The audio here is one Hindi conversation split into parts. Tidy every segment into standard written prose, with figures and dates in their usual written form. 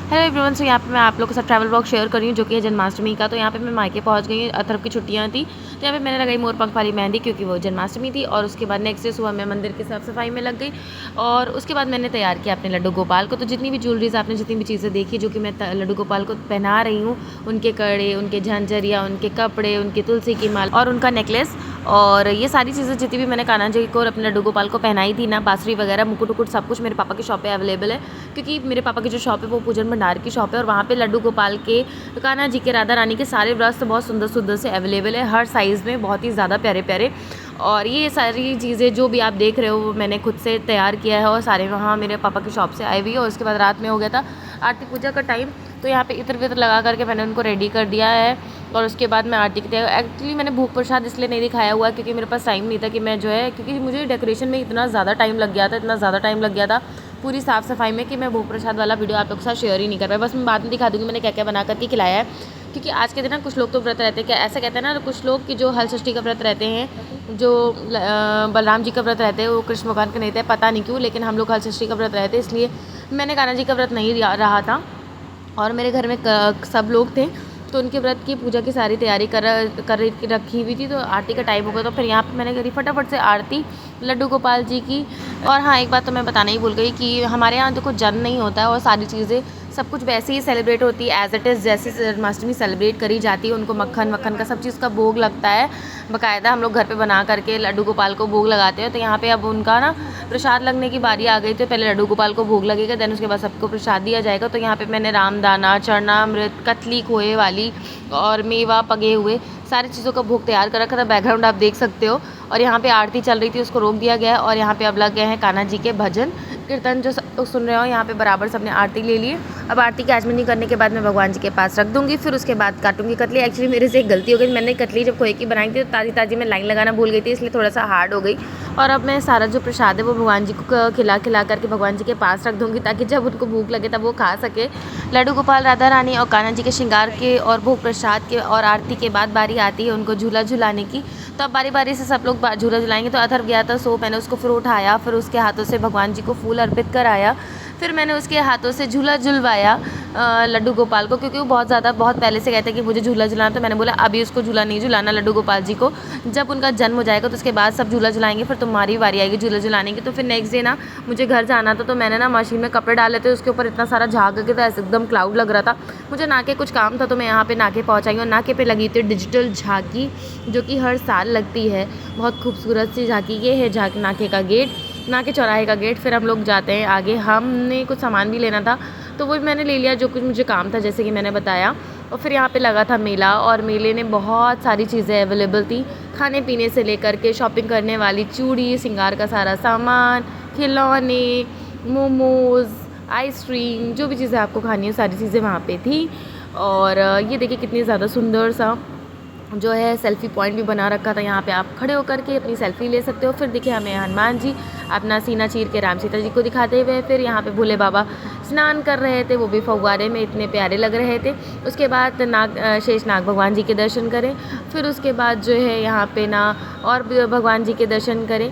Hello everyone. सो यहाँ पे मैं आप लोगों के साथ ट्रैवल ब्लॉग शेयर कर रही हूँ जो कि है जन्माष्टमी का। तो यहाँ पे मैं मायके पहुँच गई, अथर्व की छुट्टियाँ थी तो यहाँ पे मैंने लगाई मोर पंख वाली मेहंदी क्योंकि वो जन्माष्टमी थी। और उसके बाद नेक्स्ट डे सुबह मैं मंदिर की साफ सफाई में लग गई और उसके बाद मैंने तैयार किया अपने लड्डू गोपाल को। तो जितनी भी ज्वेलरीज आपने जितनी भी चीज़ें देखी जो कि मैं लड्डू गोपाल को पहना रही हूँ, उनके कड़े, उनके झंझरिया, उनके कपड़े, उनकी तुलसी की माल और उनका नेकलेस, और ये सारी चीज़ें जितनी भी मैंने कान्हा जी को और अपने लड्डू गोपाल को पहनाई थी ना, बांसुरी वगैरह, मुकुट उकुट, सब कुछ मेरे पापा की शॉप पे अवेलेबल है क्योंकि मेरे पापा की जो शॉप है वो पूजन भंडार की शॉप है और वहाँ पे लड्डू गोपाल के, कान्हा जी के, राधा रानी के सारे वस्त्र बहुत सुंदर सुंदर से अवेलेबल है, हर साइज़ में बहुत ही ज़्यादा प्यारे प्यारे। और ये सारी चीज़ें जो भी आप देख रहे हो वो मैंने खुद से तैयार किया है और सारे वहाँ मेरे पापा की शॉप से आई हुई है। और उसके बाद रात में हो गया था आरती पूजा का टाइम, तो यहाँ पे इत्र वित्र लगा करके मैंने उनको रेडी कर दिया है। और उसके बाद मैं आरती की तैयारी, एक्चुअली मैंने भोग प्रसाद इसलिए नहीं दिखाया हुआ क्योंकि मेरे पास टाइम नहीं था कि मैं जो है, क्योंकि मुझे डेकोरेशन में इतना ज़्यादा टाइम लग गया था पूरी साफ़ सफाई में कि मैं भोग प्रसाद वाला वीडियो आप लोग के साथ शेयर ही नहीं कर पाया। बस मैं बाद में दिखा दूँगी मैंने क्या क्या बना करके खिलाया है, क्योंकि आज के दिन ना कुछ लोग तो व्रत रहते हैं, क्या ऐसा कहते हैं ना, कुछ लोग कि जो हल षष्ठी का व्रत रहते हैं, जो बलराम जी का व्रत रहते हैं, वो कृष्ण भगवान का नहीं रहते, पता नहीं क्यों, लेकिन हम लोग हल षष्ठी का व्रत रहते हैं, इसलिए मैंने कान्हा जी का व्रत नहीं रहा था। और मेरे घर में सब लोग थे तो उनके व्रत की पूजा की सारी तैयारी कर रखी हुई थी। तो आरती का टाइम हो गया तो फिर यहाँ पे मैंने करी फटाफट से आरती लड्डू गोपाल जी की। और हाँ, एक बात तो मैं बताना ही भूल गई कि हमारे यहाँ देखो जन्म नहीं होता है और सारी चीज़ें सब कुछ वैसे ही सेलिब्रेट होती है एज़ इट इज़, जैसे जन्माष्टमी सेलिब्रेट करी जाती है। उनको मक्खन वक्खन का सब चीज़ का भोग लगता है बाकायदा, हम लोग घर पे बना करके लड्डू गोपाल को भोग लगाते हैं। तो यहाँ पे अब उनका ना प्रसाद लगने की बारी आ गई, तो पहले लड्डू गोपाल को भोग लगेगा, देन उसके बाद सबको प्रसाद दिया जाएगा। तो यहाँ पे मैंने रामदाना, चरणामृत, कतली खोए वाली और मेवा पगे हुए सारी चीज़ों का भोग तैयार कर रखा था। बैकग्राउंड आप देख सकते हो। और यहाँ पे आरती चल रही थी, उसको रोक दिया गया है और यहाँ पे अब लग गए हैं कान्हा जी के भजन कीर्तन जो सब लोग सुन रहे हो। यहाँ पे बराबर सबने आरती ले ली। अब आरती की आचमनी करने के बाद मैं भगवान जी के पास रख दूँगी, फिर उसके बाद काटूंगी कतली। एक्चुअली मेरे से एक गलती हो गई, मैंने कतली जब खोए की बनाई थी तो ताज़ी ताज़ी में लाइन लगाना भूल गई थी, इसलिए थोड़ा सा हार्ड हो गई। और अब मैं सारा जो प्रसाद है वो भगवान जी को खिला करके भगवान जी के पास रख दूँगी ताकि जब उनको भूख लगे तब वो खा सके। लड्डू गोपाल, राधा रानी और कान्हा जी के श्रृंगार के और भोग प्रसाद के और आरती के बाद बारी आती है उनको झूला झुलाने की। तो अब बारी बारी से सब लोग झूला झुलाएंगे। तो अथर्व गया था सो मैंने उसको फिर उठाया, फिर उसके हाथों से भगवान जी को फूल अर्पित कराया, फिर मैंने उसके हाथों से झूला झुलवाया लड्डू गोपाल को, क्योंकि वो बहुत पहले से कहते हैं कि मुझे झूला झुलाना। तो मैंने बोला अभी उसको झूला नहीं झुलाना लड्डू गोपाल जी को, जब उनका जन्म हो जाएगा तो उसके बाद सब झूला झुलाएंगे, फिर तुम्हारी बारी आएगी झूला झुलाने की। तो फिर नेक्स्ट डे ना मुझे घर जाना था, तो मैंने ना मशीन में कपड़े डाले थे, उसके ऊपर इतना सारा झाग के था, एकदम क्लाउड लग रहा था। मुझे नाके कुछ काम था तो मैं यहाँ पे नाके पहुँचाई और नाके पे लगी थी डिजिटल झांकी जो कि हर साल लगती है, बहुत खूबसूरत सी झांकी। ये है नाके का गेट, नाके चौराहे का गेट। फिर हम लोग जाते हैं आगे, हमने कुछ सामान भी लेना था तो वो मैंने ले लिया जो कुछ मुझे काम था, जैसे कि मैंने बताया। और फिर यहाँ पे लगा था मेला और मेले में बहुत सारी चीज़ें अवेलेबल थी, खाने पीने से लेकर के शॉपिंग करने वाली, चूड़ी, श्रृंगार का सारा सामान, खिलौने, मोमोज़, आइसक्रीम, जो भी चीज़ें आपको खानी है सारी चीज़ें वहाँ पे थी। और ये देखिए कितनी ज़्यादा सुंदर सा जो है सेल्फ़ी पॉइंट भी बना रखा था, यहाँ पे आप खड़े होकर के अपनी सेल्फ़ी ले सकते हो। फिर देखिए हमें हनुमान जी अपना सीना चीर के राम सीता जी को दिखाते हुए, फिर यहाँ पे भोले बाबा स्नान कर रहे थे, वो भी फव्वारे में, इतने प्यारे लग रहे थे। उसके बाद शेषनाग भगवान जी के दर्शन करें, फिर उसके बाद जो है यहाँ पे ना और भगवान जी के दर्शन करें,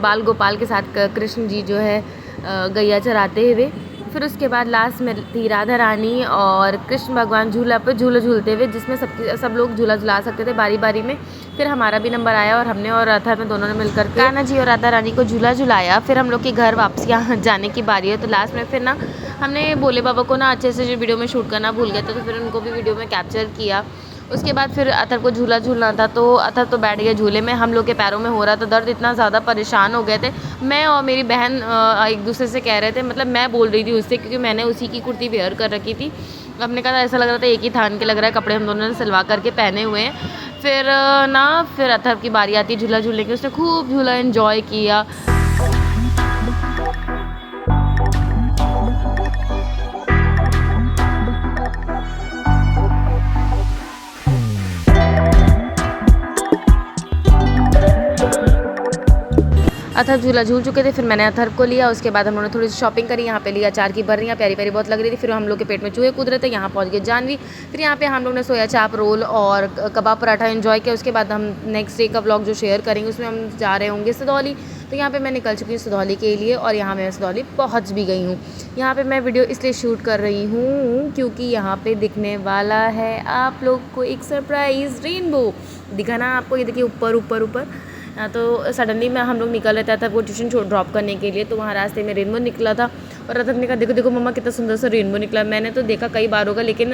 बाल गोपाल के साथ कृष्ण जी जो है गैया चराते हुए। फिर उसके बाद लास्ट में थी राधा रानी और कृष्ण भगवान झूला पर झूला झूलते हुए, जिसमें सब लोग झूला झुला सकते थे बारी बारी में। फिर हमारा भी नंबर आया और हमने और अथर्व में दोनों ने मिलकर कान्हा जी और राधा रानी को झूला झुलाया। फिर हम लोग के घर वापस यहाँ जाने की बारी है, तो लास्ट में फिर ना हमने भोले बाबा को ना अच्छे से जो वीडियो में शूट करना भूल गए थे, तो फिर उनको भी वीडियो में कैप्चर किया। उसके बाद फिर अथर्व को झूला झूलना था तो अथर्व तो बैठ गया झूले में, हम लोग के पैरों में हो रहा था दर्द, इतना ज़्यादा परेशान हो गए थे। मैं और मेरी बहन एक दूसरे से कह रहे थे, मतलब मैं बोल रही थी उससे क्योंकि मैंने उसी की कुर्ती वेयर कर रखी थी। हमने कहा ऐसा लग रहा था एक ही थान के लग रहा है, कपड़े हम दोनों ने सिलवा करके पहने हुए हैं। फिर अथर्व की बारी आती है झूला झूलने की, उसने खूब झूला एंजॉय किया। अथर्व झूला झूल चुके थे, फिर मैंने अथर्व को लिया। उसके बाद हम लोगों ने थोड़ी सी शॉपिंग करी, यहाँ पे लिया अचार की बर्नियाँ, प्यारी प्यारी बहुत लग रही थी। फिर हम लोग के पेट में चूहे कूद रहे थे, यहाँ पहुँच गए जानवी। फिर यहाँ पे हम लोग ने सोया चाप, रोल और कबाब पराठा एंजॉय किया। उसके बाद हम नेक्स्ट डे का व्लॉग जो शेयर करेंगे उसमें हम जा रहे होंगे सदौली। तो यहाँ पे मैं निकल चुकी हूँ सदौली के लिए और यहाँ मैं सदौली पहुँच भी गई हूँ। यहाँ पे मैं वीडियो इसलिए शूट कर रही हूँ क्योंकि यहाँ पे दिखने वाला है आप लोग को एक सरप्राइज़ रेनबो। दिखा ना आपको, ये देखिए ऊपर ऊपर ऊपर। तो सडनली हम लोग निकल रहे थे वो ट्यूशन ड्रॉप करने के लिए, तो वहाँ रास्ते में रेनबो निकला था और रतन ने कहा देखो देखो मम्मा कितना सुंदर सा रेनबो निकला। मैंने तो देखा कई बार होगा लेकिन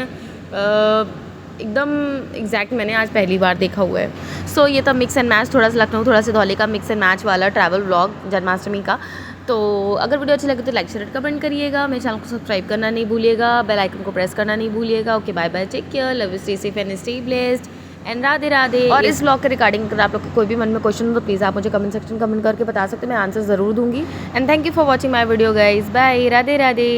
एकदम एग्जैक्ट मैंने आज पहली बार देखा हुआ है। सो ये था मिक्स एंड मैच, थोड़ा सा लखनऊ थोड़ा सा धौली का मिक्स एंड मैच वाला ट्रैवल व्लॉग जन्माष्टमी का। तो अगर वीडियो अच्छी लगे तो लाइक शेयर कमेंट करिएगा, मेरे चैनल को सब्सक्राइब करना नहीं भूलिएगा, बेल आइकन को प्रेस करना नहीं भूलिएगा। Okay bye bye, take care, love you, stay safe and stay blessed and Radhe Radhe. और इस व्लॉग के रिगार्डिंग अगर आप लोग को कोई भी मन में क्वेश्चन हो तो प्लीज़ आप मुझे कमेंट सेक्शन कमेंट करके बता सकते हैं, मैं आंसर ज़रूर दूंगी। And thank you for watching my video guys, bye, Radhe Radhe.